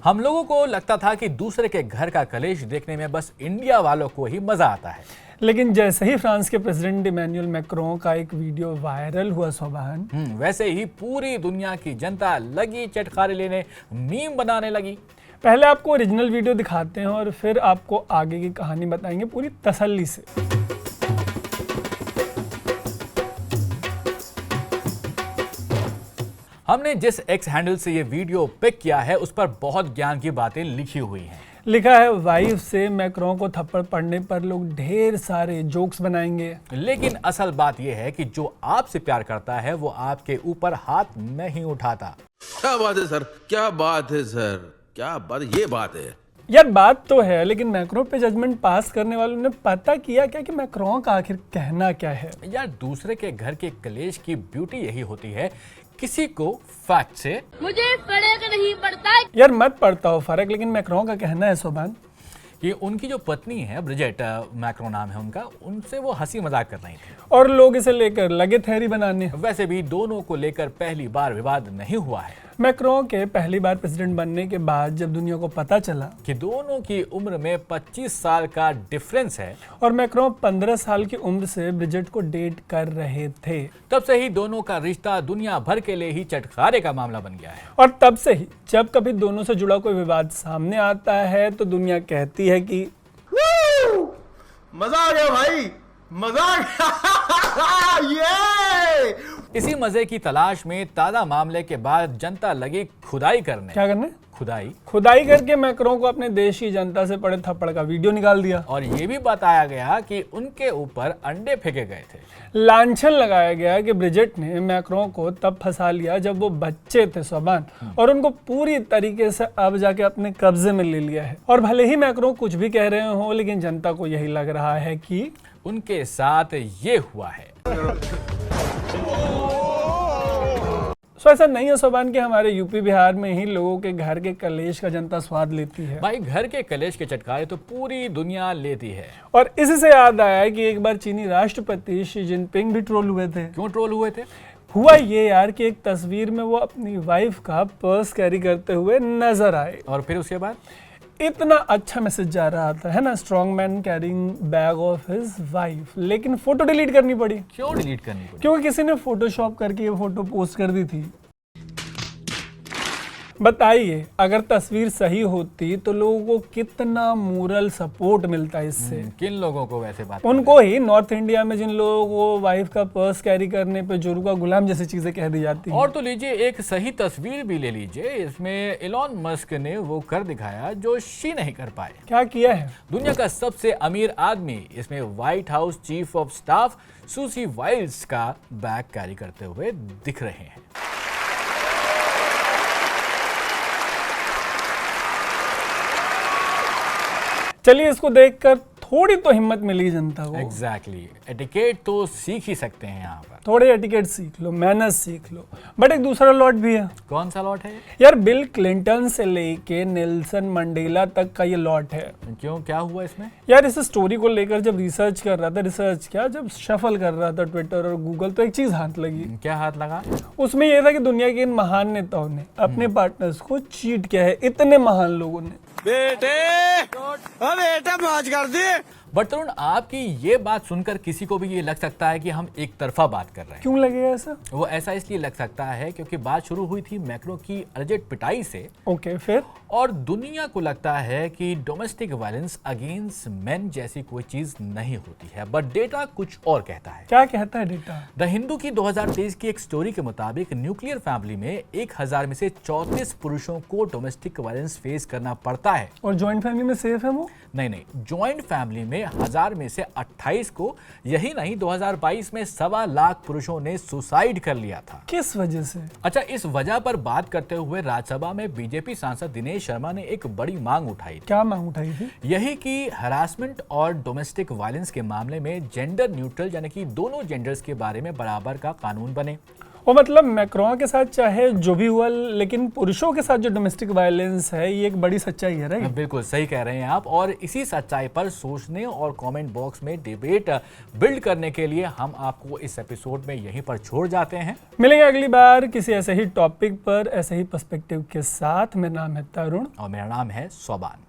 हम लोगों को लगता था कि दूसरे के घर का कलेश देखने में बस इंडिया वालों को ही मजा आता है, लेकिन जैसे ही फ्रांस के प्रेसिडेंट इमैनुअल मैक्रों का एक वीडियो वायरल हुआ सोबहान, वैसे ही पूरी दुनिया की जनता लगी चटखारे लेने, मीम बनाने लगी। पहले आपको ओरिजिनल वीडियो दिखाते हैं और फिर आपको आगे की कहानी बताएंगे पूरी तसल्ली से। हमने जिस एक्स हैंडल से ये वीडियो पिक किया है उस पर बहुत ज्ञान की बातें लिखी हुई हैं। लिखा है, वाइफ से मैक्रों को थप्पड़ पड़ने पर लोग ढेर सारे जोक्स बनाएंगे। लेकिन असल बात यह है कि जो आपसे प्यार करता है वो आपके ऊपर हाथ नहीं उठाता। क्या बात है सर, क्या बात है सर, क्या बात, ये बात है यार। बात तो है, लेकिन मैक्रों पे जजमेंट पास करने वालों ने पता किया क्या कि मैक्रों का आखिर कहना क्या है। यार, दूसरे के घर के कलेश की ब्यूटी यही होती है, किसी को फैक्ट से मुझे फर्क नहीं पड़ता। यार मत पड़ता हो फर्क, लेकिन मैक्रों का कहना है सोबान कि उनकी जो पत्नी है ब्रिजेट मैक्रो नाम है उनका, उनसे वो हंसी मजाक कर रही थी और लोग इसे लेकर लगे थैरी बनाने। वैसे भी दोनों को लेकर पहली बार विवाद नहीं हुआ है। मैक्रों के पहली बार प्रेसिडेंट बनने के बाद जब दुनिया को पता चला कि दोनों की उम्र में 25 साल का डिफरेंस है और मैक्रों 15 साल की उम्र से ब्रिजेट को डेट कर रहे थे, तब से ही दोनों का रिश्ता दुनिया भर के लिए ही चटखारे का मामला बन गया है। और तब से ही जब कभी दोनों से जुड़ा कोई विवाद सामने आता है तो दुनिया कहती है कि मजा आ गया भाई, मजा आ गया। ये इसी मजे की तलाश में ताजा मामले के बाद जनता लगी खुदाई करने। क्या करने? खुदाई करके मैक्रों को अपने देश की जनता से पड़े थप्पड़ का वीडियो निकाल दिया और ये भी बताया गया कि उनके ऊपर अंडे फेंके गए थे। लांछन लगाया गया कि ब्रिजेट ने मैक्रों को तब फंसा लिया जब वो बच्चे थे सोबान, और उनको पूरी तरीके से अब जाके अपने कब्जे में ले लिया है। और भले ही मैक्रों कुछ भी कह रहे हो, लेकिन जनता को यही लग रहा है कि उनके साथ ये हुआ है। ऐसा नहीं है सोबान कि हमारे यूपी बिहार में ही लोगों के घर के कलेश का जनता स्वाद लेती है। भाई, घर के कलेश के चटकारे तो पूरी दुनिया लेती है। और इसी से याद आया कि एक बार चीनी राष्ट्रपति शी जिनपिंग भी ट्रोल हुए थे। क्यों ट्रोल हुए थे? हुआ ये यार कि एक तस्वीर में वो अपनी वाइफ का पर्स कैरी करते हुए नजर आए और फिर उसके बाद इतना अच्छा मैसेज जा रहा था, है ना, strong man carrying bag of his wife, लेकिन फोटो डिलीट करनी पड़ी। क्यों डिलीट करनी पड़ी? क्योंकि किसी ने फोटोशॉप करके ये फोटो पोस्ट कर दी थी। बताइए, अगर तस्वीर सही होती तो लोगों को कितना मोरल सपोर्ट मिलता है इससे। किन लोगों को? वैसे बात उनको ही, नॉर्थ इंडिया में जिन लोगों को वाइफ का पर्स कैरी करने पे जोरू का गुलाम जैसी चीजें कह दी जाती हैं। और तो लीजिए, एक सही तस्वीर भी ले लीजिए, इसमें एलोन मस्क ने वो कर दिखाया जो शी नहीं कर पाए। क्या किया है? दुनिया का सबसे अमीर आदमी इसमें White House chief of staff Susie Wiles का बैग कैरी करते हुए दिख रहे हैं। चलिए, इसको देखकर थोड़ी तो हिम्मत मिली जनता को। एग्जैक्टली, एटिकेट तो सीख ही सकते हैं यहाँ पर। थोड़े एटिकेट सीख लो, मैनर्स सीख लो। बट एक दूसरा लॉट भी है। कौन सा लॉट है यार? बिल क्लिंटन से लेके नेल्सन मंडेला तक का ये लॉट है। क्यों, क्या हुआ इसमें? यार, इस स्टोरी को लेकर जब रिसर्च कर रहा था, जब शफल कर रहा था ट्विटर और गूगल, तो एक चीज हाथ लगी। क्या हाथ लगा? उसमें यह था कि दुनिया के इन महान नेताओं ने अपने पार्टनर्स को चीट किया है। इतने महान लोगों ने। बेटा मौज कर दे। बट तरुण, आपकी ये बात सुनकर किसी को भी ये लग सकता है कि हम एक तरफा बात कर रहे हैं। क्यों लगेगा ऐसा? वो ऐसा इसलिए लग सकता है क्योंकि बात शुरू हुई थी मैक्रो की अर्जेंट पिटाई से। ओके, फिर? और दुनिया को लगता है कि डोमेस्टिक वायलेंस अगेंस्ट मेन जैसी कोई चीज नहीं होती है, बट डेटा कुछ और कहता है। क्या कहता है डेटा? द हिंदू की 2023 की एक स्टोरी के मुताबिक न्यूक्लियर फैमिली में 1000 में से 34 पुरुषों को डोमेस्टिक वायलेंस फेस करना पड़ता है। और जॉइंट फैमिली में सेफ है वो? नहीं, जॉइंट फैमिली में 1000 में से 28 को, यही नहीं 2022 में 1.25 लाख पुरुषों ने सुसाइड कर लिया था। किस वजह से? अच्छा, इस वजह पर बात करते हुए राज्यसभा में बीजेपी सांसद दिनेश शर्मा ने एक बड़ी मांग उठाई थी। क्या मांग उठाई थी? यही कि हरासमेंट और डोमेस्टिक वायलेंस के मामले में जेंडर न्यूट्रल, यानी कि दोनों जेंडर्स के बारे में बराबर का कानून बने। वो मतलब मैक्रों के साथ चाहे जो भी हुआ, लेकिन पुरुषों के साथ जो डोमेस्टिक वायलेंस है ये एक बड़ी सच्चाई है, राइट? बिल्कुल सही कह रहे हैं आप। और इसी सच्चाई पर सोचने और कमेंट बॉक्स में डिबेट बिल्ड करने के लिए हम आपको इस एपिसोड में यहीं पर छोड़ जाते हैं। मिलेंगे अगली बार किसी ऐसे ही टॉपिक पर, ऐसे ही पर्सपेक्टिव के साथ। मेरा नाम है तरुण और मेरा नाम है सोबान।